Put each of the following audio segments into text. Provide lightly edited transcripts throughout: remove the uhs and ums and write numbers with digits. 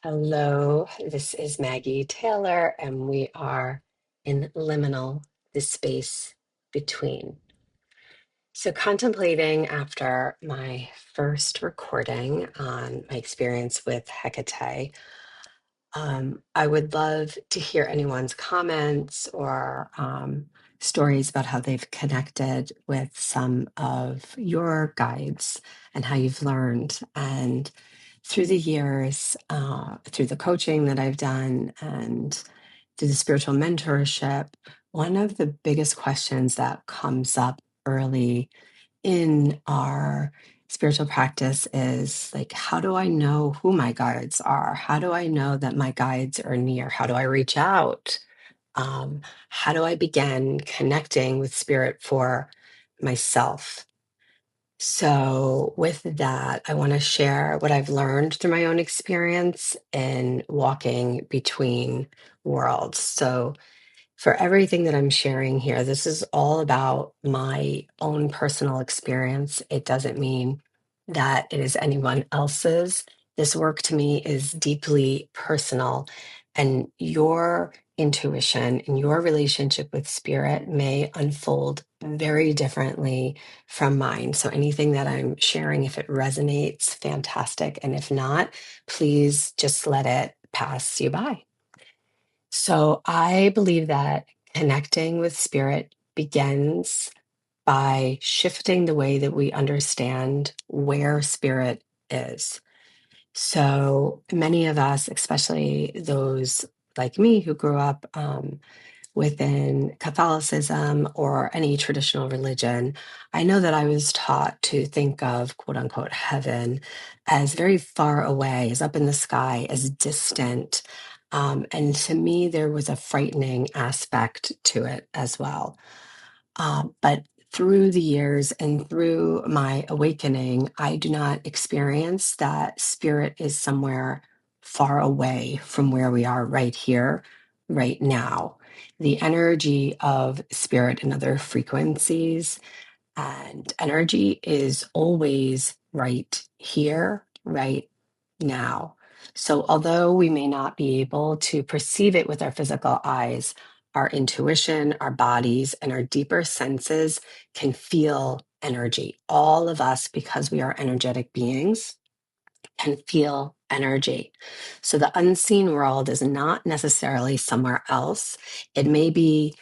Hello, this is Maggie Taylor, and we are in Liminal, the space between. So, contemplating after my first recording on my experience with Hecate, I would love to hear anyone's comments or stories about how they've connected with some of your guides and how you've learned. And through the years, through the coaching that I've done and through the spiritual mentorship, one of the biggest questions that comes up early in our spiritual practice is like, how do I know who my guides are? How do I know that my guides are near? How do I reach out? Um, how do I begin connecting with spirit for myself? So, with that, I want to share what I've learned through my own experience in walking between worlds. So, for everything that I'm sharing here, this is all about my own personal experience. It doesn't mean that it is anyone else's. This work to me is deeply personal, and your intuition and your relationship with spirit may unfold very differently from mine. So, anything that I'm sharing, if it resonates, fantastic. And if not, please just let it pass you by. So I believe that connecting with spirit begins by shifting the way that we understand where spirit is. So many of us, especially those like me who grew up within Catholicism or any traditional religion, I know that I was taught to think of quote unquote heaven as very far away, as up in the sky, as distant. And to me, there was a frightening aspect to it as well. But through the years and through my awakening, I do not experience that spirit is somewhere far away from where we are right here, right now. The energy of spirit and other frequencies and energy is always right here, right now. So, although we may not be able to perceive it with our physical eyes, our intuition, our bodies, and our deeper senses can feel energy. All of us, because we are energetic beings, can feel energy. So, the unseen world is not necessarily somewhere else. It may be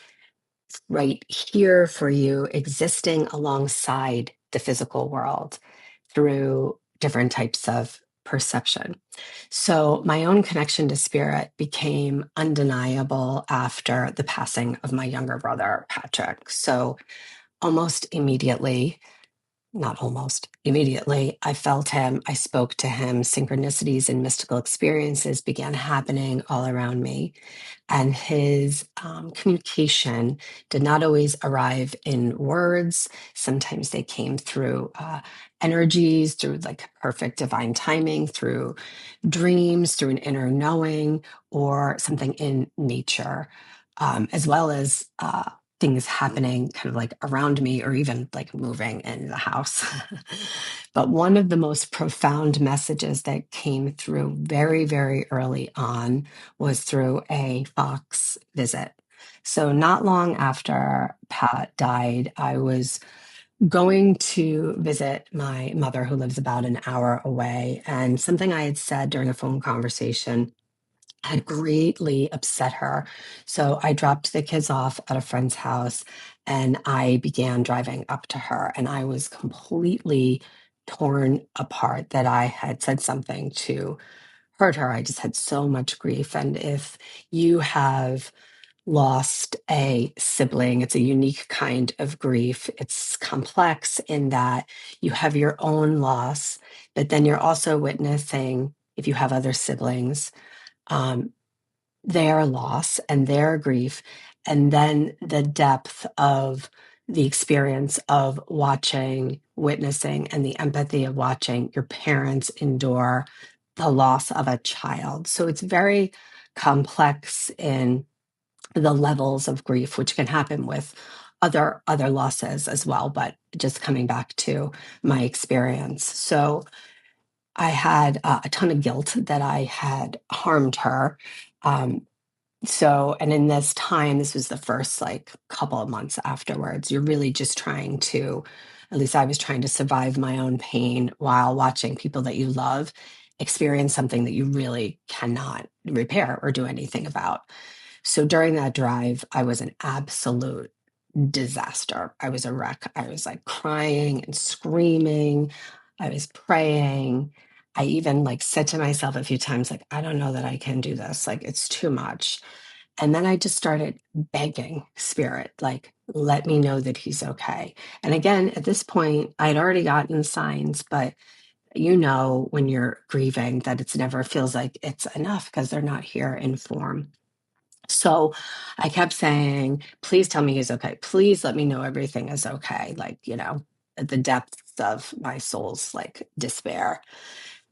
right here for you, existing alongside the physical world through different types of perception. So, my own connection to spirit became undeniable after the passing of my younger brother, Patrick. So, almost immediately, not almost immediately, I felt him, I spoke to him, synchronicities and mystical experiences began happening all around me. And his communication did not always arrive in words. Sometimes they came through energies, through like perfect divine timing, through dreams, through an inner knowing, or something in nature, as well as things happening kind of like around me or even like moving in the house. But one of the most profound messages that came through very, very early on was through a Fox visit. So, not long after Pat died, I was going to visit my mother, who lives about an hour away. And something I had said during a phone conversation had greatly upset her. So I dropped the kids off at a friend's house and I began driving up to her. And I was completely torn apart that I had said something to hurt her. I just had so much grief. And if you have lost a sibling, it's a unique kind of grief. It's complex in that you have your own loss, but then you're also witnessing, if you have other siblings, um, their loss and their grief, and then the depth of the experience of watching, witnessing, and the empathy of watching your parents endure the loss of a child. So it's very complex in the levels of grief, which can happen with other losses as well. But just coming back to my experience. So I had a ton of guilt that I had harmed her. Um, and in this time, this was the first like couple of months afterwards, you're really just trying to, at least I was trying to survive my own pain while watching people that you love experience something that you really cannot repair or do anything about. So during that drive, I was an absolute disaster. I was a wreck. I was like crying and screaming. I was praying. I even like said to myself a few times, like, I don't know that I can do this. Like, it's too much. And then I just started begging spirit, like, let me know that he's okay. And again, at this point, I'd already gotten signs, but when you're grieving that it's never feels like it's enough because they're not here in form. So I kept saying, please tell me he's okay. Please let me know everything is okay. Like, at the depths of my soul's like despair.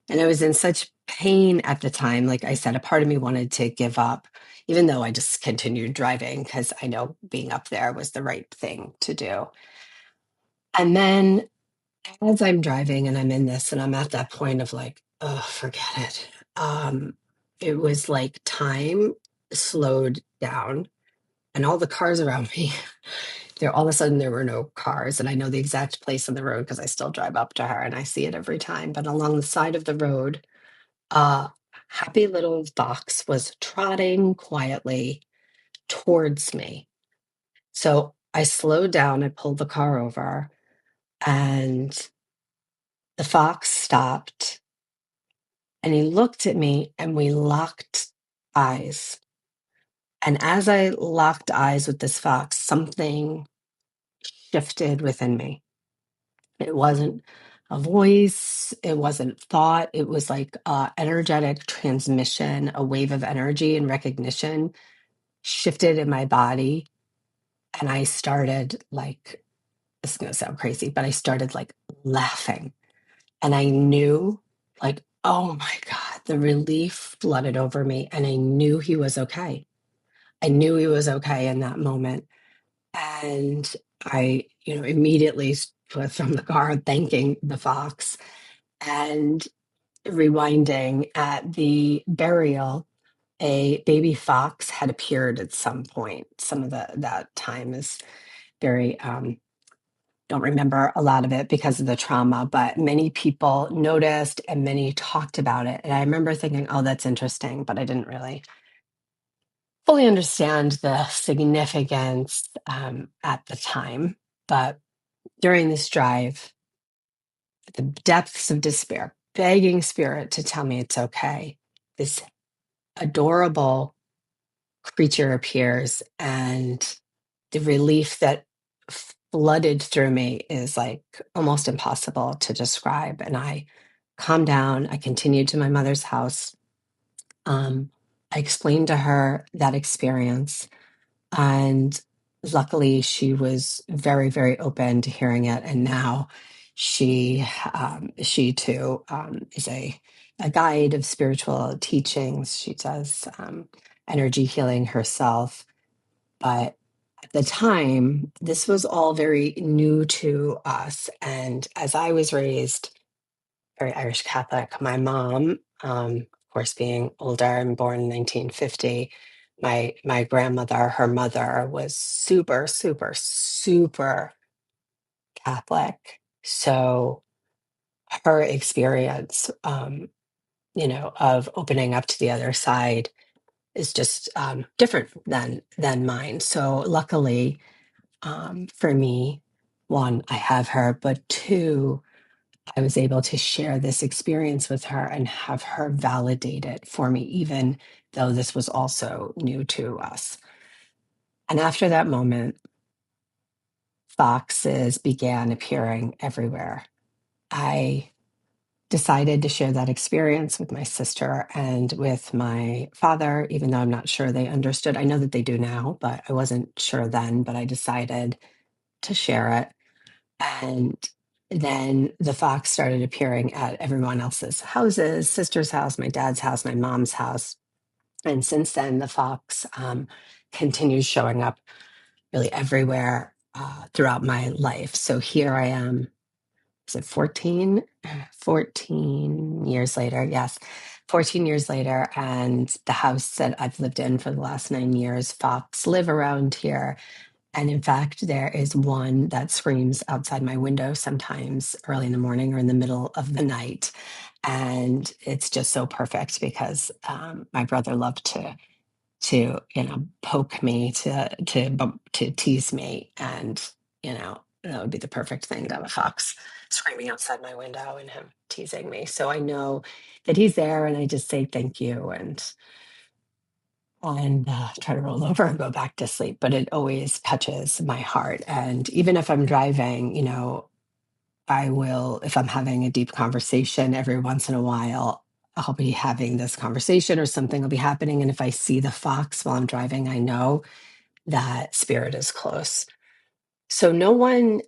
And I was in such pain at the time. Like I said, a part of me wanted to give up, even though I just continued driving because I know being up there was the right thing to do. And then as I'm driving and I'm in this and I'm at that point of like, oh, forget it. It was like time slowed down and all the cars around me, there all of a sudden there were no cars. And I know the exact place on the road because I still drive up to her and I see it every time. But along the side of the road, a happy little fox was trotting quietly towards me. So I slowed down, I pulled the car over, and the fox stopped and he looked at me and we locked eyes. And as I locked eyes with this fox, something shifted within me. It wasn't a voice, it wasn't thought, it was like energetic transmission, a wave of energy and recognition shifted in my body. And I started like, this is going to sound crazy, but I started like laughing. And I knew, like, oh my God, the relief flooded over me. And I knew he was okay. I knew he was okay in that moment. And I, immediately was from the car thanking the fox and rewinding at the burial. A baby fox had appeared at some point. Some of that time is very don't remember a lot of it because of the trauma, but many people noticed and many talked about it. And I remember thinking, oh, that's interesting, but I didn't really fully understand the significance at the time. But during this drive, the depths of despair, begging spirit to tell me it's okay, this adorable creature appears, and the relief that flooded through me is like almost impossible to describe. And I calmed down. I continued to my mother's house. I explained to her that experience, and luckily she was very, very open to hearing it. And now she too is a guide of spiritual teachings. She does energy healing herself. But at the time, this was all very new to us. And as I was raised very Irish Catholic, my mom, of course, being older and born in 1950, my grandmother, her mother, was super, super, super Catholic. So her experience, of opening up to the other side is just different than mine. So luckily, for me, one, I have her, but two, I was able to share this experience with her and have her validate it for me, even though this was also new to us. And after that moment, foxes began appearing everywhere. I decided to share that experience with my sister and with my father, even though I'm not sure they understood. I know that they do now, but I wasn't sure then, but I decided to share it. And then the fox started appearing at everyone else's houses, sister's house, my dad's house, my mom's house. And since then, the fox continues showing up really everywhere throughout my life. So here I am was it 14? 14 years later, yes. 14 years later, and the house that I've lived in for the last 9 years, fox live around here. And in fact, there is one that screams outside my window sometimes early in the morning or in the middle of the night. And it's just so perfect because my brother loved to poke me, to tease me, and that would be the perfect thing to have a fox screaming outside my window and him teasing me. So I know that he's there, and I just say thank you and try to roll over and go back to sleep. But it always touches my heart. And even if I'm driving, I will, if I'm having a deep conversation every once in a while, I'll be having this conversation or something will be happening. And if I see the fox while I'm driving, I know that spirit is close. So, no one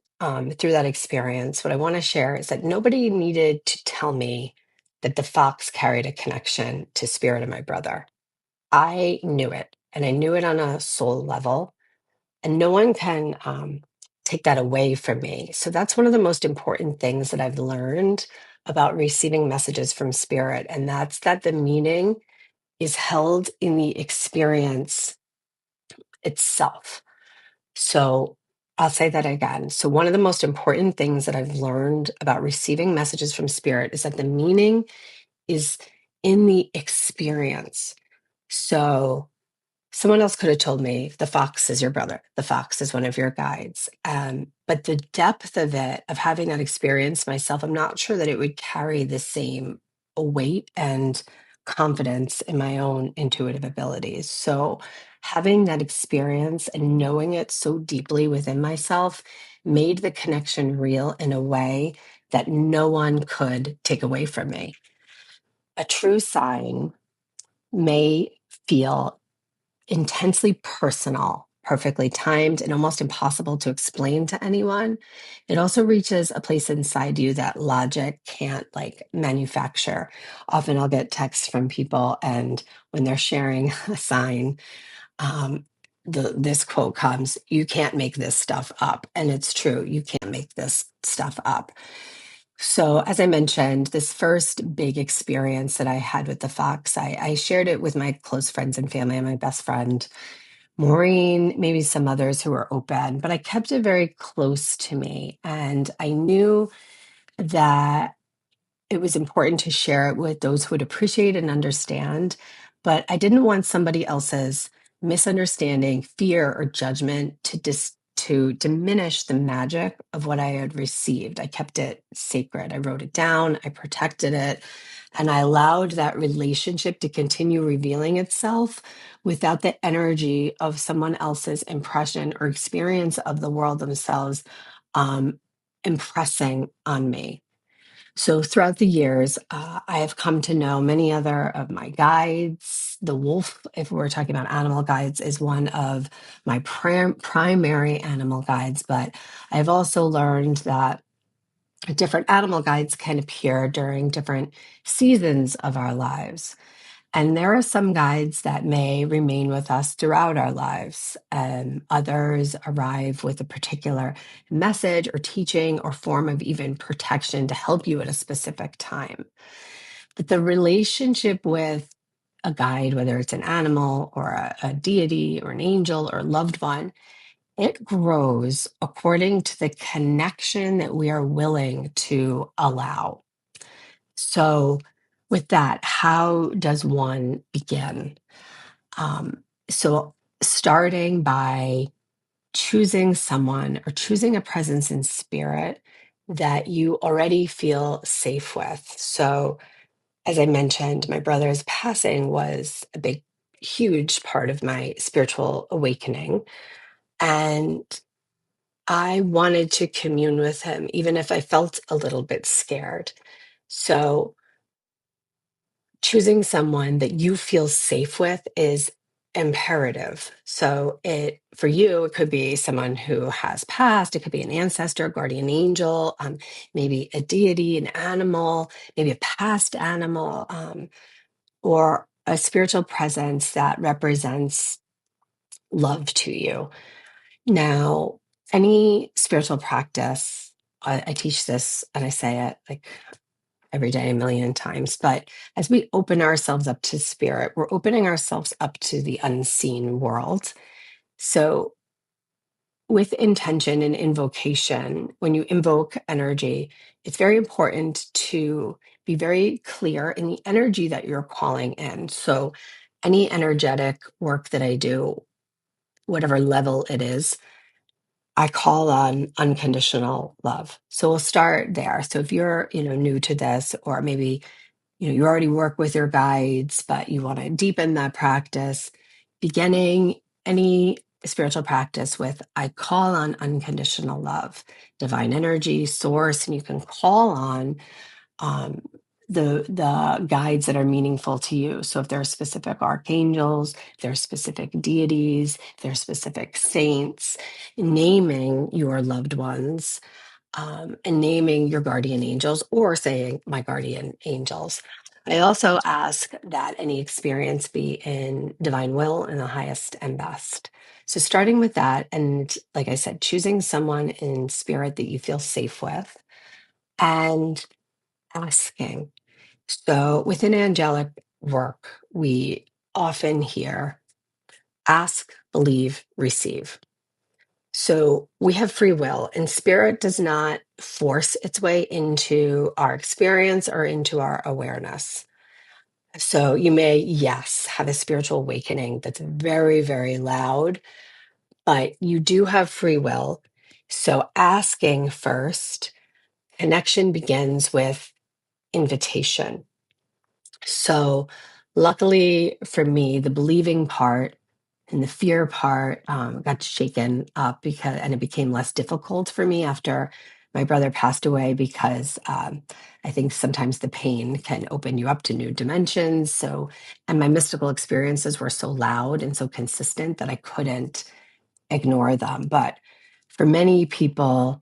through that experience, what I want to share is that nobody needed to tell me that the fox carried a connection to spirit of my brother. I knew it, and I knew it on a soul level, and no one can take that away from me. So that's one of the most important things that I've learned about receiving messages from spirit, and that's that the meaning is held in the experience itself. So I'll say that again. So one of the most important things that I've learned about receiving messages from spirit is that the meaning is in the experience. So someone else could have told me the fox is your brother, the fox is one of your guides. But the depth of it, of having that experience myself, I'm not sure that it would carry the same weight and confidence in my own intuitive abilities. So having that experience and knowing it so deeply within myself made the connection real in a way that no one could take away from me. A true sign may feel intensely personal, perfectly timed, and almost impossible to explain to anyone. It also reaches a place inside you that logic can't manufacture. Often I'll get texts from people, and when they're sharing a sign, um, this quote comes, "You can't make this stuff up." And it's true, you can't make this stuff up. So, as I mentioned, this first big experience that I had with the fox, I shared it with my close friends and family and my best friend, Maureen, maybe some others who were open, but I kept it very close to me. And I knew that it was important to share it with those who would appreciate and understand, but I didn't want somebody else's misunderstanding, fear, or judgment to diminish the magic of what I had received. I kept it sacred. I wrote it down, I protected it, and I allowed that relationship to continue revealing itself without the energy of someone else's impression or experience of the world themselves impressing on me. So throughout the years, I have come to know many other of my guides. The wolf, if we're talking about animal guides, is one of my primary animal guides. But I've also learned that different animal guides can appear during different seasons of our lives. And there are some guides that may remain with us throughout our lives. Others arrive with a particular message or teaching or form of even protection to help you at a specific time. But the relationship with a guide, whether it's an animal or a deity or an angel or a loved one, it grows according to the connection that we are willing to allow. So, with that, how does one begin? So, starting by choosing someone or choosing a presence in spirit that you already feel safe with. So, as I mentioned, my brother's passing was a big, huge part of my spiritual awakening. And I wanted to commune with him, even if I felt a little bit scared. So, choosing someone that you feel safe with is imperative. So it for you, it could be someone who has passed, it could be an ancestor, guardian angel, maybe a deity, an animal, maybe a past animal, or a spiritual presence that represents love to you. Now, any spiritual practice I teach this and I say it like every day a million times, but as we open ourselves up to spirit, we're opening ourselves up to the unseen world. So with intention and invocation, when you invoke energy, it's very important to be very clear in the energy that you're calling in. So any energetic work that I do, whatever level it is, I call on unconditional love. So we'll start there. So if you're, new to this, or maybe, you already work with your guides, but you want to deepen that practice, beginning any spiritual practice with, I call on unconditional love, divine energy, source, and you can call on um, the guides that are meaningful to you. So if there are specific archangels, if there are specific deities, if there are specific saints, naming your loved ones, and naming your guardian angels, or saying my guardian angels. I also ask that any experience be in divine will and the highest and best. So starting with that, and like I said, choosing someone in spirit that you feel safe with, and asking. So within angelic work, we often hear ask, believe, receive. So we have free will, and spirit does not force its way into our experience or into our awareness. So you may, yes, have a spiritual awakening that's very, very loud, but you do have free will. So asking first, connection begins with invitation. So, luckily for me, the believing part and the fear part got shaken up because, and it became less difficult for me after my brother passed away because I think sometimes the pain can open you up to new dimensions. So, and my mystical experiences were so loud and so consistent that I couldn't ignore them. But for many people,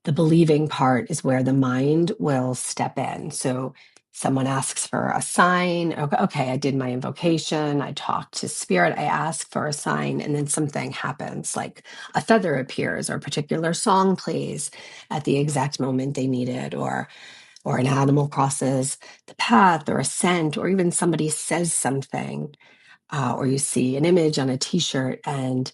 the believing part is where the mind will step in. So someone asks for a sign. Okay, I did my invocation. I talked to spirit. I asked for a sign, and then something happens, like a feather appears, or a particular song plays at the exact moment they need it, or an animal crosses the path, or a scent, or even somebody says something, or you see an image on a T-shirt, and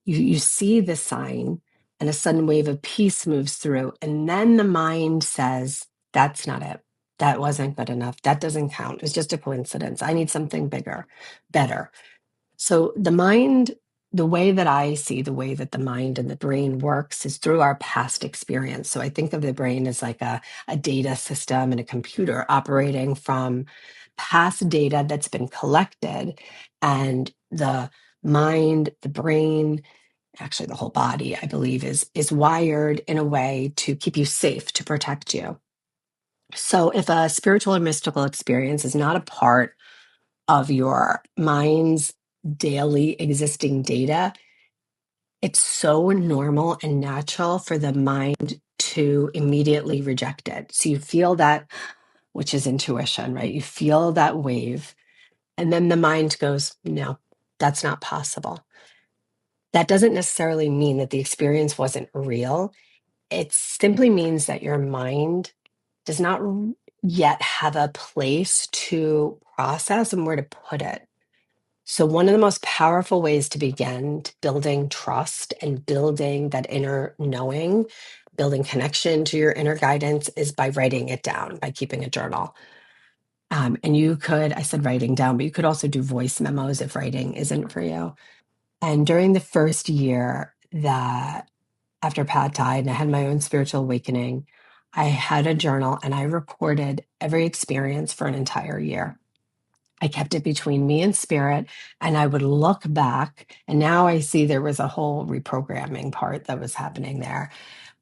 you see the sign, and a sudden wave of peace moves through, and then the mind says, "That's not it. That wasn't good enough. That doesn't count. It's just a coincidence. I need something bigger, better." So the mind, the way that I see the way that the mind and the brain works is through our past experience. So I think of the brain as like a data system and a computer operating from past data that's been collected. And the mind, the brain, actually the whole body, I believe, is wired in a way to keep you safe, to protect you. So if a spiritual or mystical experience is not a part of your mind's daily existing data, it's so normal and natural for the mind to immediately reject it. So you feel that, which is intuition, right? You feel that wave, and then the mind goes, no, that's not possible. That doesn't necessarily mean that the experience wasn't real. It simply means that your mind does not yet have a place to process and where to put it. So, one of the most powerful ways to begin building trust and building that inner knowing, building connection to your inner guidance is by writing it down, by keeping a journal. And you could, I said writing down, but you could also do voice memos if writing isn't for you. And during the first year that after Pat died and I had my own spiritual awakening, I had a journal and I recorded every experience for an entire year. I kept it between me and spirit, and I would look back, and now I see there was a whole reprogramming part that was happening there.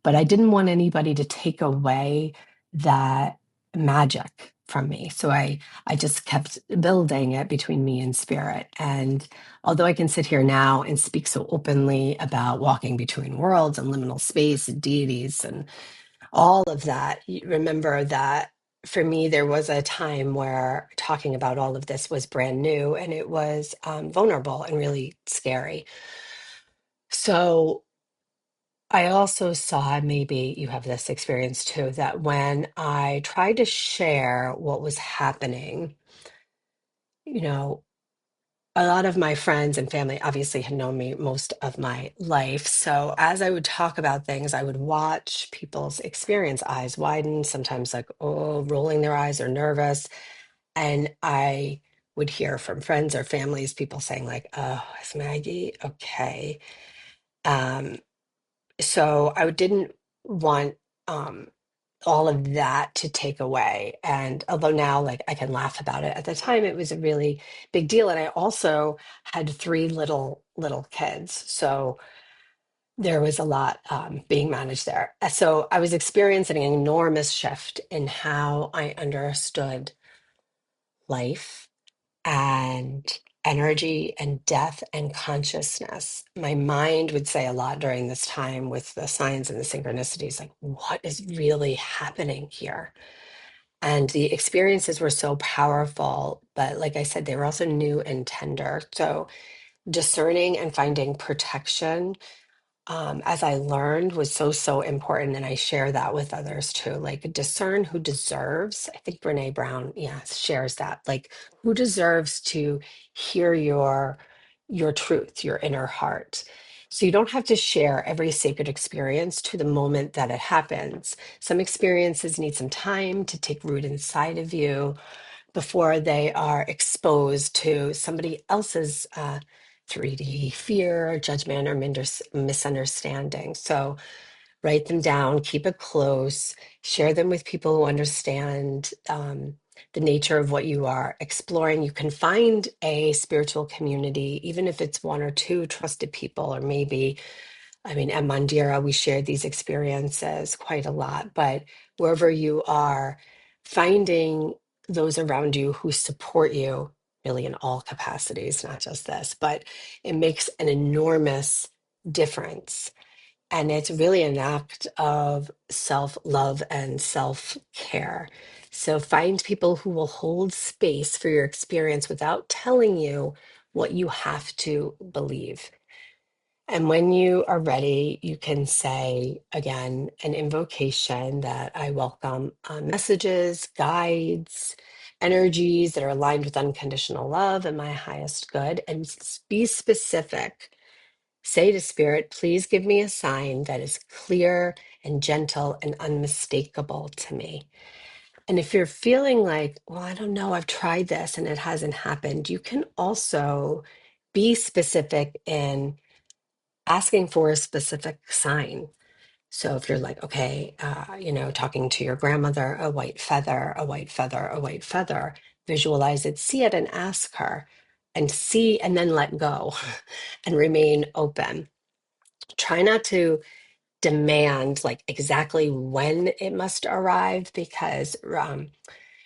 But I didn't want anybody to take away that magic from me. So I just kept building it between me and spirit. And although I can sit here now and speak so openly about walking between worlds and liminal space and deities and all of that, you remember that for me, there was a time where talking about all of this was brand new, and it was vulnerable and really scary. So I also saw, maybe you have this experience too, that when I tried to share what was happening, you know, a lot of my friends and family obviously had known me most of my life. So as I would talk about things, I would watch people's experience, eyes widen, sometimes like, oh, rolling their eyes or nervous. And I would hear from friends or families, people saying, like, oh, is Maggie okay? Um, so I didn't want um, all of that to take away. And although now, like, I can laugh about it, at the time it was a really big deal. And I also had three little kids, so there was a lot being managed there. So I was experiencing an enormous shift in how I understood life and energy and death and consciousness. My mind would say a lot during this time with the signs and the synchronicities, like, what is really happening here? And the experiences were so powerful, but like I said, they were also new and tender. So discerning and finding protection, as I learned, was so important. And I share that with others too. Like, discern who deserves. I think Brene Brown, yeah, shares that. Like, who deserves to hear your truth, your inner heart. So you don't have to share every sacred experience to the moment that it happens. Some experiences need some time to take root inside of you before they are exposed to somebody else's 3D fear, judgment, or misunderstanding. So write them down, keep it close, share them with people who understand the nature of what you are exploring. You can find a spiritual community, even if it's one or two trusted people, or maybe, I mean, at Mandira, we shared these experiences quite a lot, but wherever you are, finding those around you who support you really in all capacities, not just this, but it makes an enormous difference. And it's really an act of self love and self care. So find people who will hold space for your experience without telling you what you have to believe. And when you are ready, you can say again an invocation that I welcome messages, guides, energies that are aligned with unconditional love and my highest good, and be specific. Say to Spirit, please give me a sign that is clear and gentle and unmistakable to me. And if you're feeling like, well, I don't know, I've tried this and it hasn't happened, you can also be specific in asking for a specific sign. So if you're like, okay, talking to your grandmother, a white feather, a white feather, a white feather, visualize it, see it, and ask her, and see, and then let go and remain open. Try not to demand like exactly when it must arrive, because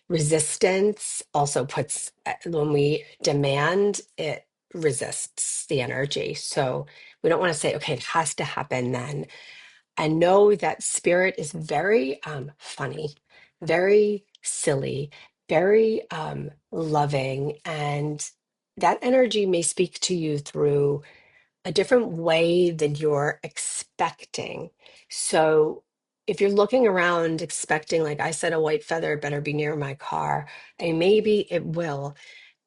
resistance also puts, when we demand, it resists the energy. So we don't want to say, okay, it has to happen then. And know that spirit is very funny, very silly, very loving. And that energy may speak to you through a different way than you're expecting. So if you're looking around expecting, like I said, a white feather better be near my car, and maybe it will,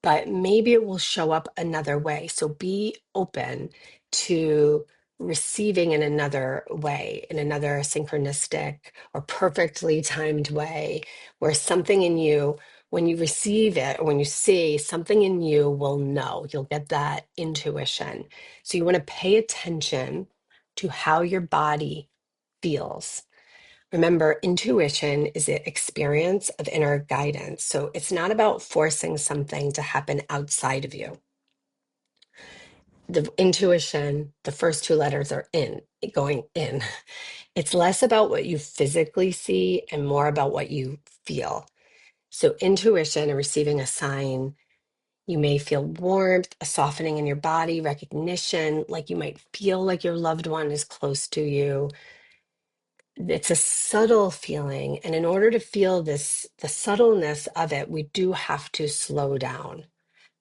but maybe it will show up another way. So be open to receiving in another way, in another synchronistic or perfectly timed way, where something in you, when you receive it or when you see, something in you will know. You'll get that intuition. So you want to pay attention to how your body feels. Remember, intuition is the experience of inner guidance. So it's not about forcing something to happen outside of you. The intuition, the first two letters are in, going in. It's less about what you physically see and more about what you feel. So intuition and receiving a sign, you may feel warmth, a softening in your body, recognition, like you might feel like your loved one is close to you. It's a subtle feeling. And in order to feel this, the subtleness of it, we do have to slow down.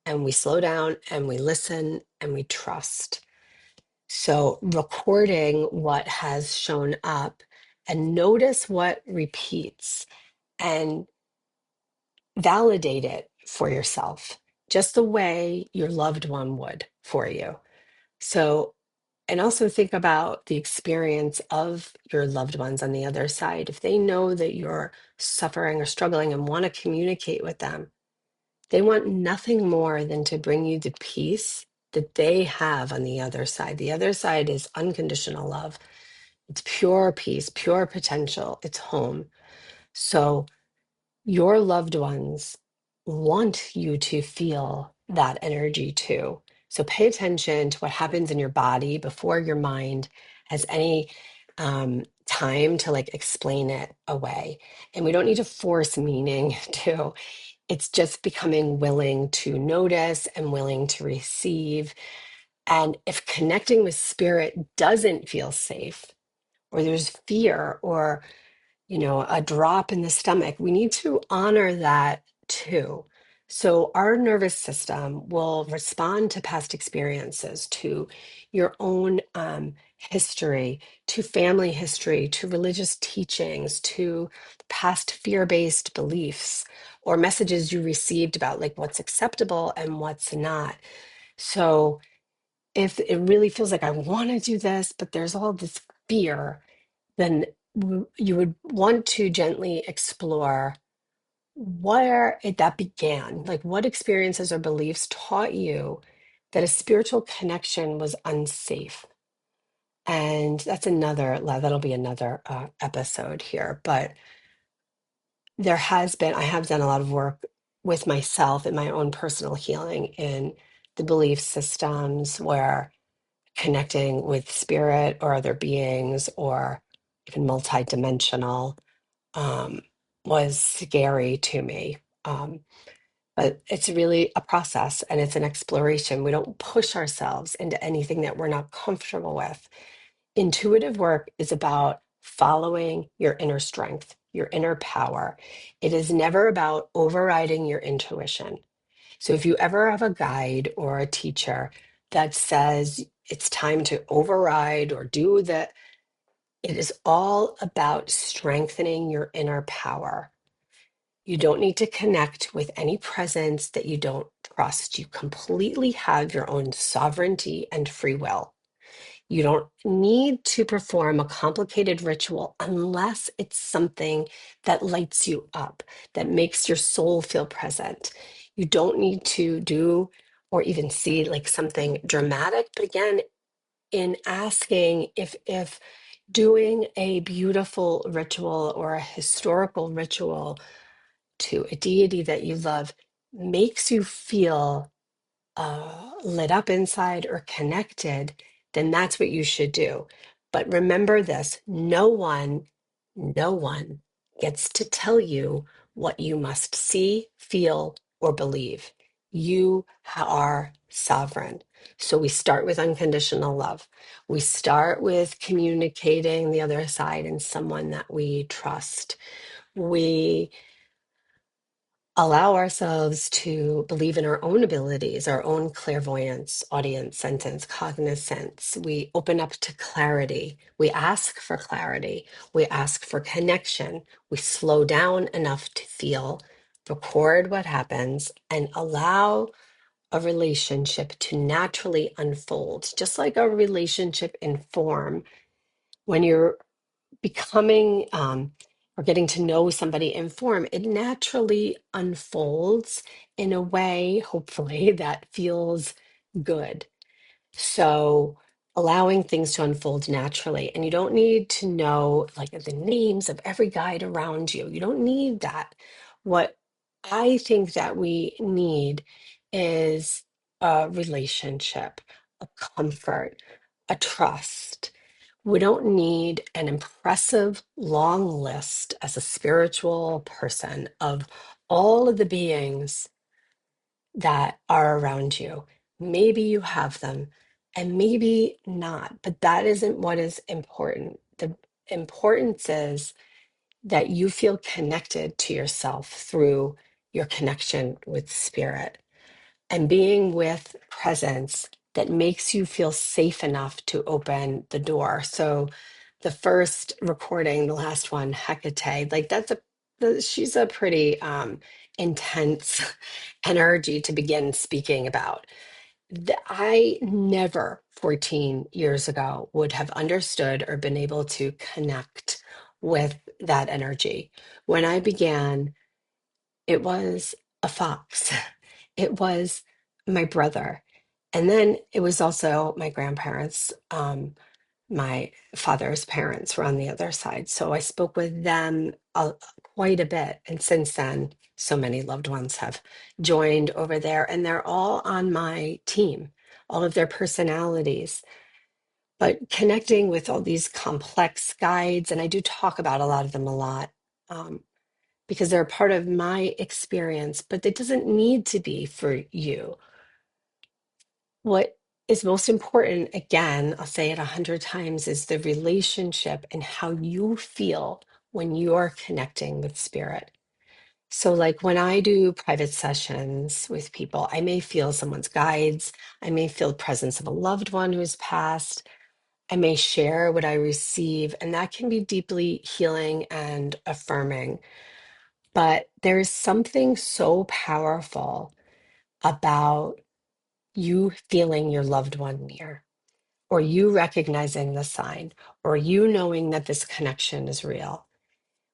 And we slow down and we listen and we trust. So recording what has shown up and notice what repeats and validate it for yourself, just the way your loved one would for you. So, and also think about the experience of your loved ones on the other side. If they know that you're suffering or struggling and want to communicate with them, they want nothing more than to bring you the peace that they have on the other side. The other side is unconditional love. It's pure peace, pure potential. It's home. So your loved ones want you to feel that energy too. So pay attention to what happens in your body before your mind has any time to like explain it away. And we don't need to force meaning to. It's just becoming willing to notice and willing to receive. And if connecting with spirit doesn't feel safe, or there's fear, or a drop in the stomach, we need to honor that too. So our nervous system will respond to past experiences, to your own history, to family history, to religious teachings, to past fear-based beliefs or messages you received about like what's acceptable and what's not. So if it really feels like I want to do this, but there's all this fear, then you would want to gently explore that began. Like, what experiences or beliefs taught you that a spiritual connection was unsafe? And that'll be another episode here. But I have done a lot of work with myself in my own personal healing in the belief systems where connecting with spirit or other beings or even multidimensional um, was scary to me. But it's really a process and it's an exploration. We don't push ourselves into anything that we're not comfortable with. Intuitive work is about following your inner strength, your inner power. It is never about overriding your intuition. So if you ever have a guide or a teacher that says it's time to override or do that, it is all about strengthening your inner power. You don't need to connect with any presence that you don't trust. You completely have your own sovereignty and free will. You don't need to perform a complicated ritual unless it's something that lights you up, that makes your soul feel present. You don't need to do or even see like something dramatic. But again, in asking if doing a beautiful ritual or a historical ritual to a deity that you love makes you feel lit up inside or connected, then that's what you should do. But remember this, no one gets to tell you what you must see, feel, or believe. You are sovereign. So we start with unconditional love. We start with communicating the other side and someone that we trust. We allow ourselves to believe in our own abilities, our own clairvoyance, audience, sentence, cognizance. We open up to clarity. We ask for clarity. We ask for connection. We slow down enough to feel, record what happens, and allow a relationship to naturally unfold, just like a relationship in form. When you're becoming or getting to know somebody in form, it naturally unfolds in a way, hopefully, that feels good. So allowing things to unfold naturally. And you don't need to know like the names of every guide around you. You don't need that. What I think that we need is a relationship, a comfort, a trust. We don't need an impressive long list as a spiritual person of all of the beings that are around you. Maybe you have them and maybe not, but that isn't what is important. The importance is that you feel connected to yourself through your connection with spirit and being with presence that makes you feel safe enough to open the door. So the first recording, the last one, Hecate, like she's a pretty intense energy to begin speaking about. I never 14 years ago would have understood or been able to connect with that energy. When I began, it was a fox. It was my brother. And then it was also my grandparents. My father's parents were on the other side. So I spoke with them quite a bit. And since then, so many loved ones have joined over there, and they're all on my team, all of their personalities. But connecting with all these complex guides, and I do talk about a lot of them a lot. Because they're a part of my experience, but it doesn't need to be for you. What is most important, again, I'll say it 100 times, is the relationship and how you feel when you're connecting with spirit. So, like when I do private sessions with people, I may feel someone's guides. I may feel the presence of a loved one who's passed. I may share what I receive, and that can be deeply healing and affirming. But there's something so powerful about you feeling your loved one near, or you recognizing the sign, or you knowing that this connection is real.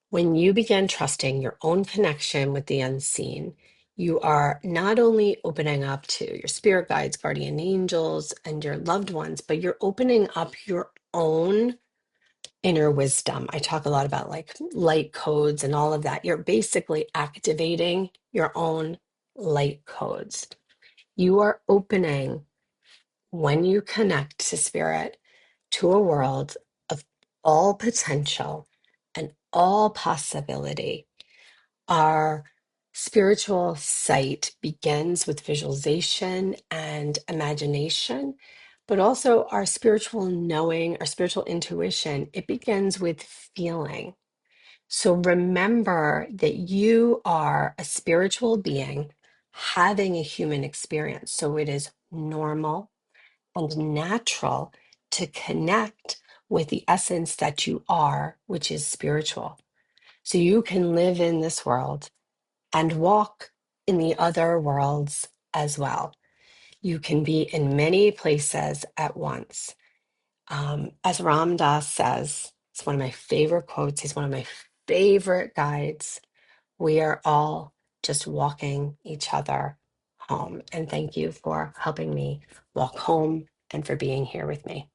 When you begin trusting your own connection with the unseen, you are not only opening up to your spirit guides, guardian angels, and your loved ones, but you're opening up your own inner wisdom. I talk a lot about like light codes and all of that. You're basically activating your own light codes. You are opening, when you connect to spirit, to a world of all potential and all possibility. Our spiritual sight begins with visualization and imagination, but also our spiritual knowing, our spiritual intuition, it begins with feeling. So remember that you are a spiritual being having a human experience. So it is normal and natural to connect with the essence that you are, which is spiritual. So you can live in this world and walk in the other worlds as well. You can be in many places at once. As Ram Dass says, it's one of my favorite quotes. He's one of my favorite guides. We are all just walking each other home. And thank you for helping me walk home and for being here with me.